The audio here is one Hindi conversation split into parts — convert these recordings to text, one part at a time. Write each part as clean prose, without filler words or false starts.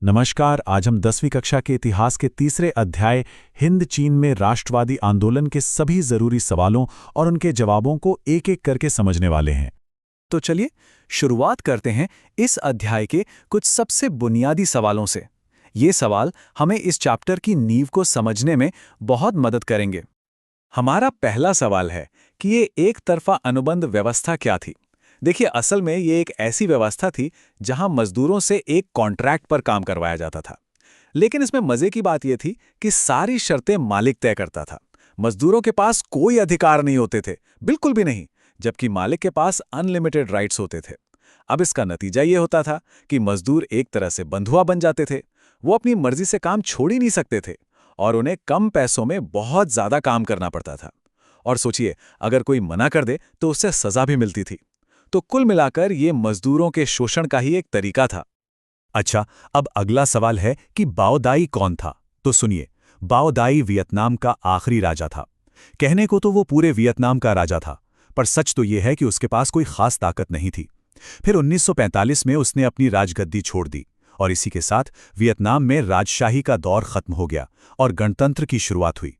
नमस्कार। आज हम 10वीं कक्षा के इतिहास के तीसरे अध्याय हिंद चीन में राष्ट्रवादी आंदोलन के सभी जरूरी सवालों और उनके जवाबों को एक एक करके समझने वाले हैं। तो चलिए शुरुआत करते हैं इस अध्याय के कुछ सबसे बुनियादी सवालों से। ये सवाल हमें इस चैप्टर की नींव को समझने में बहुत मदद करेंगे। हमारा पहला सवाल है कि ये एक तरफा अनुबंध व्यवस्था क्या थी। देखिए, असल में ये एक ऐसी व्यवस्था थी जहां मजदूरों से एक कॉन्ट्रैक्ट पर काम करवाया जाता था। लेकिन इसमें मजे की बात यह थी कि सारी शर्तें मालिक तय करता था। मजदूरों के पास कोई अधिकार नहीं होते थे, बिल्कुल भी नहीं, जबकि मालिक के पास अनलिमिटेड राइट्स होते थे। अब इसका नतीजा ये होता था कि मजदूर एक तरह से बंधुआ बन जाते थे। वो अपनी मर्जी से काम छोड़ ही नहीं सकते थे और उन्हें कम पैसों में बहुत ज्यादा काम करना पड़ता था। और सोचिए, अगर कोई मना कर दे तो उससे सजा भी मिलती थी। तो कुल मिलाकर ये मजदूरों के शोषण का ही एक तरीका था। अच्छा, अब अगला सवाल है कि बाओ दाई कौन था। तो सुनिए, बाओ दाई वियतनाम का आखिरी राजा था। कहने को तो वो पूरे वियतनाम का राजा था, पर सच तो ये है कि उसके पास कोई खास ताकत नहीं थी। फिर 1945 में उसने अपनी राजगद्दी छोड़ दी और इसी के साथ वियतनाम में राजशाही का दौर खत्म हो गया और गणतंत्र की शुरुआत हुई।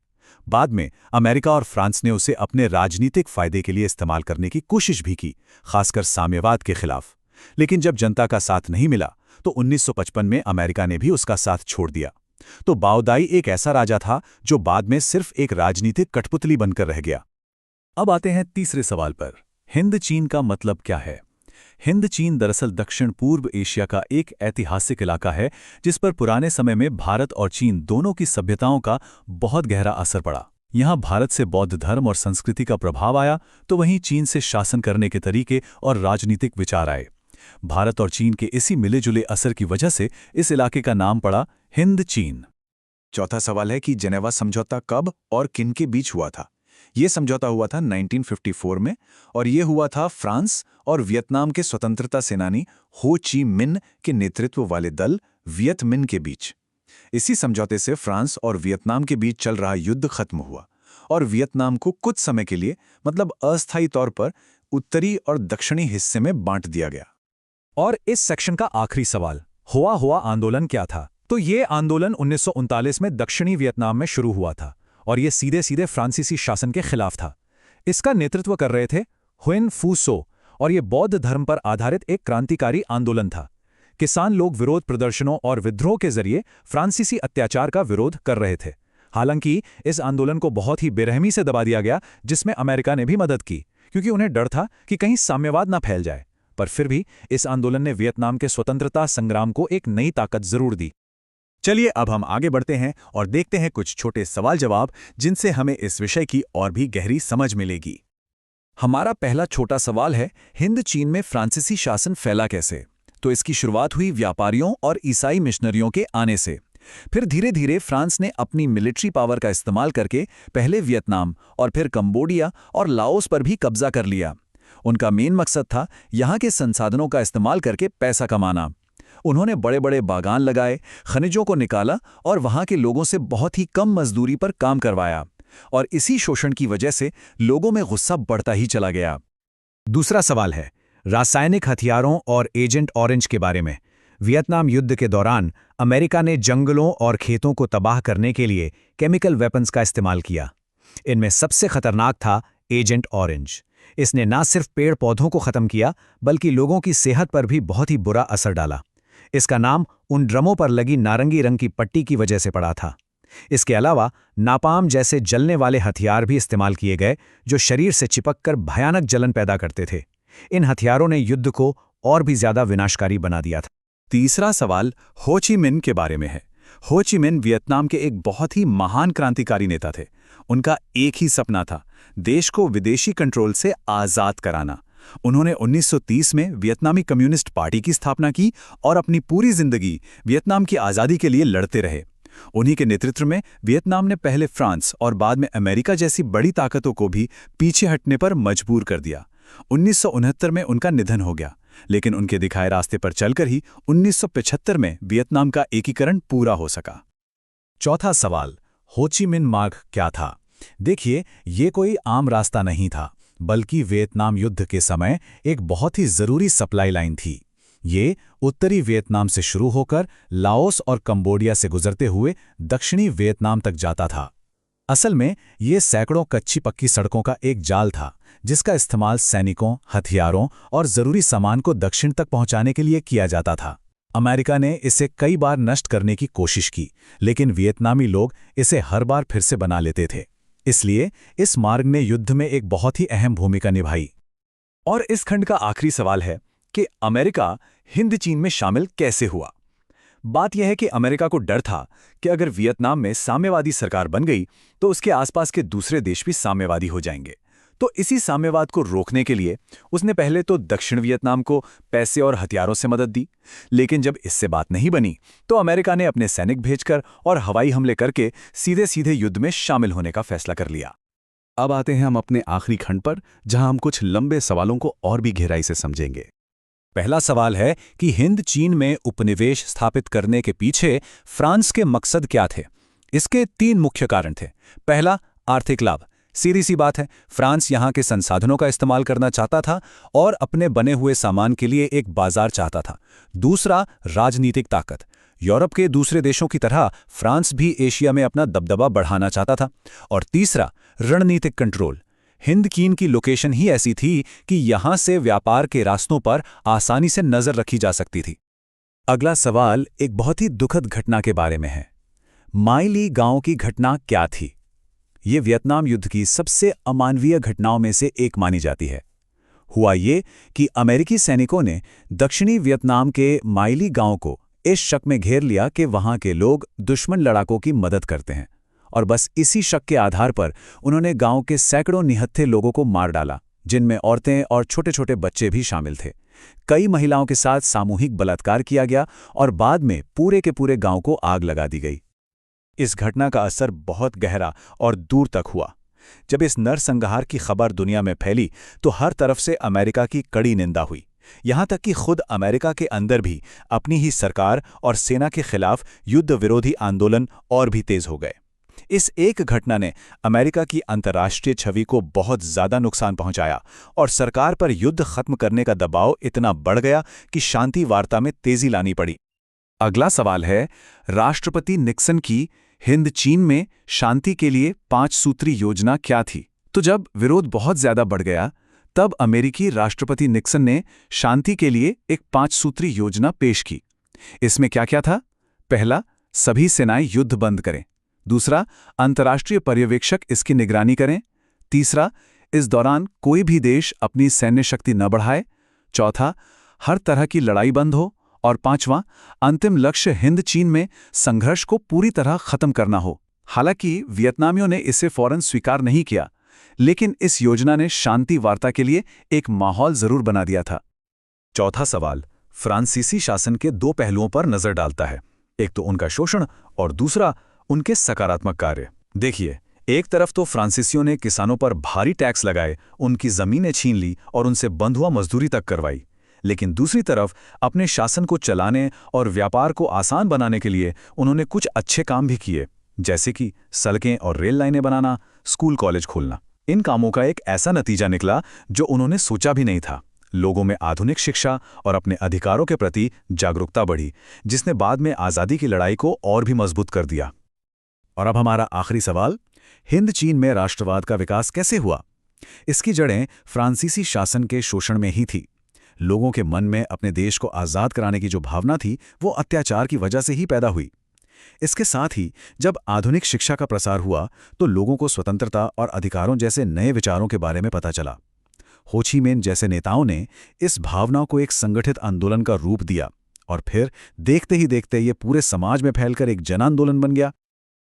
बाद में अमेरिका और फ्रांस ने उसे अपने राजनीतिक फायदे के लिए इस्तेमाल करने की कोशिश भी की, खासकर साम्यवाद के खिलाफ। लेकिन जब जनता का साथ नहीं मिला तो 1955 में अमेरिका ने भी उसका साथ छोड़ दिया। तो बाओ दाई एक ऐसा राजा था जो बाद में सिर्फ एक राजनीतिक कठपुतली बनकर रह गया। अब आते हैं तीसरे सवाल पर। हिंद चीन का मतलब क्या है। हिंद चीन दरअसल दक्षिण पूर्व एशिया का एक ऐतिहासिक इलाका है जिस पर पुराने समय में भारत और चीन दोनों की सभ्यताओं का बहुत गहरा असर पड़ा। यहाँ भारत से बौद्ध धर्म और संस्कृति का प्रभाव आया, तो वहीं चीन से शासन करने के तरीके और राजनीतिक विचार आए। भारत और चीन के इसी मिले जुले असर की वजह से इस इलाके का नाम पड़ा हिंद चीन। चौथा सवाल है कि जेनेवा समझौता कब और किन के बीच हुआ था। ये समझौता हुआ था 1954 में और ये हुआ था फ्रांस और वियतनाम के स्वतंत्रता सेनानी हो ची मिन्ह के नेतृत्व वाले दल वियत मिन्ह के बीच। इसी समझौते से फ्रांस और वियतनाम के बीच चल रहा युद्ध खत्म हुआ और वियतनाम को कुछ समय के लिए, मतलब अस्थायी तौर पर, उत्तरी और दक्षिणी हिस्से में बांट दिया गया। और इस सेक्शन का आखिरी सवाल, हुआ आंदोलन क्या था। तो ये आंदोलन 1939 में दक्षिणी वियतनाम में शुरू हुआ था और ये सीधे सीधे फ्रांसीसी शासन के खिलाफ था। इसका नेतृत्व कर रहे थे हुएन फू सो और ये बौद्ध धर्म पर आधारित एक क्रांतिकारी आंदोलन था। किसान लोग विरोध प्रदर्शनों और विद्रोह के जरिए फ्रांसीसी अत्याचार का विरोध कर रहे थे। हालांकि इस आंदोलन को बहुत ही बेरहमी से दबा दिया गया, जिसमें अमेरिका ने भी मदद की, क्योंकि उन्हें डर था कि कहीं साम्यवाद न फैल जाए। पर फिर भी इस आंदोलन ने वियतनाम के स्वतंत्रता संग्राम को एक नई ताकत जरूर दी। चलिए अब हम आगे बढ़ते हैं और देखते हैं कुछ छोटे सवाल जवाब जिनसे हमें इस विषय की और भी गहरी समझ मिलेगी। हमारा पहला छोटा सवाल है, हिंद चीन में फ्रांसीसी शासन फैला कैसे। तो इसकी शुरुआत हुई व्यापारियों और ईसाई मिशनरियों के आने से। फिर धीरे धीरे फ्रांस ने अपनी मिलिट्री पावर का इस्तेमाल करके पहले वियतनाम और फिर कंबोडिया और लाओस पर भी कब्जा कर लिया। उनका मेन मकसद था यहाँ के संसाधनों का इस्तेमाल करके पैसा कमाना। उन्होंने बड़े बड़े बागान लगाए, खनिजों को निकाला और वहाँ के लोगों से बहुत ही कम मजदूरी पर काम करवाया। और इसी शोषण की वजह से लोगों में गुस्सा बढ़ता ही चला गया। दूसरा सवाल है रासायनिक हथियारों और एजेंट ऑरेंज के बारे में। वियतनाम युद्ध के दौरान अमेरिका ने जंगलों और खेतों को तबाह करने के लिए केमिकल वेपन्स का इस्तेमाल किया। इनमें सबसे खतरनाक था एजेंट ऑरेंज। इसने न सिर्फ पेड़ पौधों को खत्म किया, बल्कि लोगों की सेहत पर भी बहुत ही बुरा असर डाला। इसका नाम उन ड्रमों पर लगी नारंगी रंग की पट्टी की वजह से पड़ा था। इसके अलावा नापाम जैसे जलने वाले हथियार भी इस्तेमाल किए गए, जो शरीर से चिपककर भयानक जलन पैदा करते थे। इन हथियारों ने युद्ध को और भी ज्यादा विनाशकारी बना दिया था। तीसरा सवाल हो ची मिन्ह के बारे में है। हो ची मिन्ह वियतनाम के एक बहुत ही महान क्रांतिकारी नेता थे। उनका एक ही सपना था, देश को विदेशी कंट्रोल से आज़ाद कराना। उन्होंने 1930 में वियतनामी कम्युनिस्ट पार्टी की स्थापना की और अपनी पूरी जिंदगी वियतनाम की आज़ादी के लिए लड़ते रहे। उन्हीं के नेतृत्व में वियतनाम ने पहले फ्रांस और बाद में अमेरिका जैसी बड़ी ताकतों को भी पीछे हटने पर मजबूर कर दिया। 1969 में उनका निधन हो गया, लेकिन उनके दिखाए रास्ते पर चलकर ही 1975 में वियतनाम का एकीकरण पूरा हो सका। चौथा सवाल, हो ची मिन्ह मार्ग क्या था। देखिए, ये कोई आम रास्ता नहीं था, बल्कि वियतनाम युद्ध के समय एक बहुत ही जरूरी सप्लाई लाइन थी। ये उत्तरी वियतनाम से शुरू होकर लाओस और कंबोडिया से गुजरते हुए दक्षिणी वियतनाम तक जाता था। असल में ये सैकड़ों कच्ची पक्की सड़कों का एक जाल था, जिसका इस्तेमाल सैनिकों, हथियारों और जरूरी सामान को दक्षिण तक पहुंचाने के लिए किया जाता था। अमेरिका ने इसे कई बार नष्ट करने की कोशिश की, लेकिन वियतनामी लोग इसे हर बार फिर से बना लेते थे। इसलिए इस मार्ग ने युद्ध में एक बहुत ही अहम भूमिका निभाई। और इस खंड का आखिरी सवाल है कि अमेरिका हिंद चीन में शामिल कैसे हुआ। बात यह है कि अमेरिका को डर था कि अगर वियतनाम में साम्यवादी सरकार बन गई तो उसके आसपास के दूसरे देश भी साम्यवादी हो जाएंगे। तो इसी साम्यवाद को रोकने के लिए उसने पहले तो दक्षिण वियतनाम को पैसे और हथियारों से मदद दी, लेकिन जब इससे बात नहीं बनी तो अमेरिका ने अपने सैनिक भेजकर और हवाई हमले करके सीधे सीधे युद्ध में शामिल होने का फैसला कर लिया। अब आते हैं हम अपने आखिरी खंड पर, जहां हम कुछ लंबे सवालों को और भी गहराई से समझेंगे। पहला सवाल है कि हिंद चीन में उपनिवेश स्थापित करने के पीछे फ्रांस के मकसद क्या थे। इसके 3 मुख्य कारण थे। पहला, आर्थिक लाभ। सीधी सी बात है, फ्रांस यहाँ के संसाधनों का इस्तेमाल करना चाहता था और अपने बने हुए सामान के लिए एक बाजार चाहता था। दूसरा, राजनीतिक ताकत। यूरोप के दूसरे देशों की तरह फ्रांस भी एशिया में अपना दबदबा बढ़ाना चाहता था। और तीसरा, रणनीतिक कंट्रोल। हिंद चीन की लोकेशन ही ऐसी थी कि यहां से व्यापार के रास्तों पर आसानी से नजर रखी जा सकती थी। अगला सवाल एक बहुत ही दुखद घटना के बारे में है। माई ली गांव की घटना क्या थी? ये वियतनाम युद्ध की सबसे अमानवीय घटनाओं में से एक मानी जाती है। हुआ ये कि अमेरिकी सैनिकों ने दक्षिणी वियतनाम के माई ली गांव को इस शक में घेर लिया कि वहां के लोग दुश्मन लड़ाकों की मदद करते हैं, और बस इसी शक के आधार पर उन्होंने गांव के सैकड़ों निहत्थे लोगों को मार डाला, जिनमें औरतें और छोटे छोटे बच्चे भी शामिल थे। कई महिलाओं के साथ सामूहिक बलात्कार किया गया और बाद में पूरे के पूरे गांव को आग लगा दी गई। इस घटना का असर बहुत गहरा और दूर तक हुआ। जब इस नरसंहार की खबर दुनिया में फैली तो हर तरफ से अमेरिका की कड़ी निंदा हुई। यहां तक कि खुद अमेरिका के अंदर भी अपनी ही सरकार और सेना के खिलाफ युद्ध विरोधी आंदोलन और भी तेज हो गए। इस एक घटना ने अमेरिका की अंतर्राष्ट्रीय छवि को बहुत ज्यादा नुकसान पहुंचाया और सरकार पर युद्ध खत्म करने का दबाव इतना बढ़ गया कि शांति वार्ता में तेजी लानी पड़ी। अगला सवाल है, राष्ट्रपति निक्सन की हिंद चीन में शांति के लिए 5 सूत्री योजना क्या थी? तो जब विरोध बहुत ज्यादा बढ़ गया तब अमेरिकी राष्ट्रपति निक्सन ने शांति के लिए एक 5 सूत्री योजना पेश की। इसमें क्या क्या था? पहला, सभी सेनाएं युद्ध बंद करें। दूसरा, अंतर्राष्ट्रीय पर्यवेक्षक इसकी निगरानी करें। तीसरा, इस दौरान कोई भी देश अपनी सैन्य शक्ति न बढ़ाए। चौथा, हर तरह की लड़ाई बंद हो। और पांचवां, अंतिम लक्ष्य हिंद चीन में संघर्ष को पूरी तरह खत्म करना हो। हालांकि वियतनामियों ने इसे फौरन स्वीकार नहीं किया, लेकिन इस योजना ने शांति वार्ता के लिए एक माहौल जरूर बना दिया था। चौथा सवाल फ्रांसीसी शासन के 2 पहलुओं पर नजर डालता है, एक तो उनका शोषण और दूसरा उनके सकारात्मक कार्य। देखिए, एक तरफ तो फ्रांसीसियों ने किसानों पर भारी टैक्स लगाए, उनकी जमीनें छीन ली और उनसे बंधुआ मजदूरी तक करवाई, लेकिन दूसरी तरफ अपने शासन को चलाने और व्यापार को आसान बनाने के लिए उन्होंने कुछ अच्छे काम भी किए, जैसे कि सड़कें और रेल लाइनें बनाना, स्कूल कॉलेज खोलना। इन कामों का एक ऐसा नतीजा निकला जो उन्होंने सोचा भी नहीं था। लोगों में आधुनिक शिक्षा और अपने अधिकारों के प्रति जागरूकता बढ़ी, जिसने बाद में आज़ादी की लड़ाई को और भी मजबूत कर दिया। और अब हमारा आखिरी सवाल, हिंद चीन में राष्ट्रवाद का विकास कैसे हुआ? इसकी जड़ें फ्रांसीसी शासन के शोषण में ही थी। लोगों के मन में अपने देश को आज़ाद कराने की जो भावना थी, वो अत्याचार की वजह से ही पैदा हुई। इसके साथ ही जब आधुनिक शिक्षा का प्रसार हुआ तो लोगों को स्वतंत्रता और अधिकारों जैसे नए विचारों के बारे में पता चला। हो ची मिन्ह जैसे नेताओं ने इस भावना को एक संगठित आंदोलन का रूप दिया और फिर देखते ही देखते ये पूरे समाज में फैलकर एक जन आंदोलन बन गया।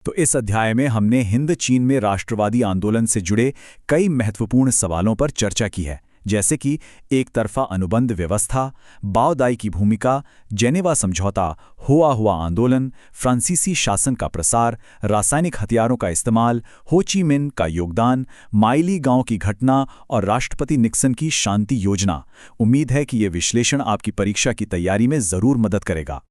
तो इस अध्याय में हमने हिंद चीन में राष्ट्रवादी आंदोलन से जुड़े कई महत्वपूर्ण सवालों पर चर्चा की है, जैसे कि एक तरफा अनुबंध व्यवस्था, बाओ दाई की भूमिका, जेनेवा समझौता, हुआ आंदोलन, फ्रांसीसी शासन का प्रसार, रासायनिक हथियारों का इस्तेमाल, हो ची मिन्ह का योगदान, माई ली गांव की घटना और राष्ट्रपति निक्सन की शांति योजना। उम्मीद है कि ये विश्लेषण आपकी परीक्षा की तैयारी में जरूर मदद करेगा।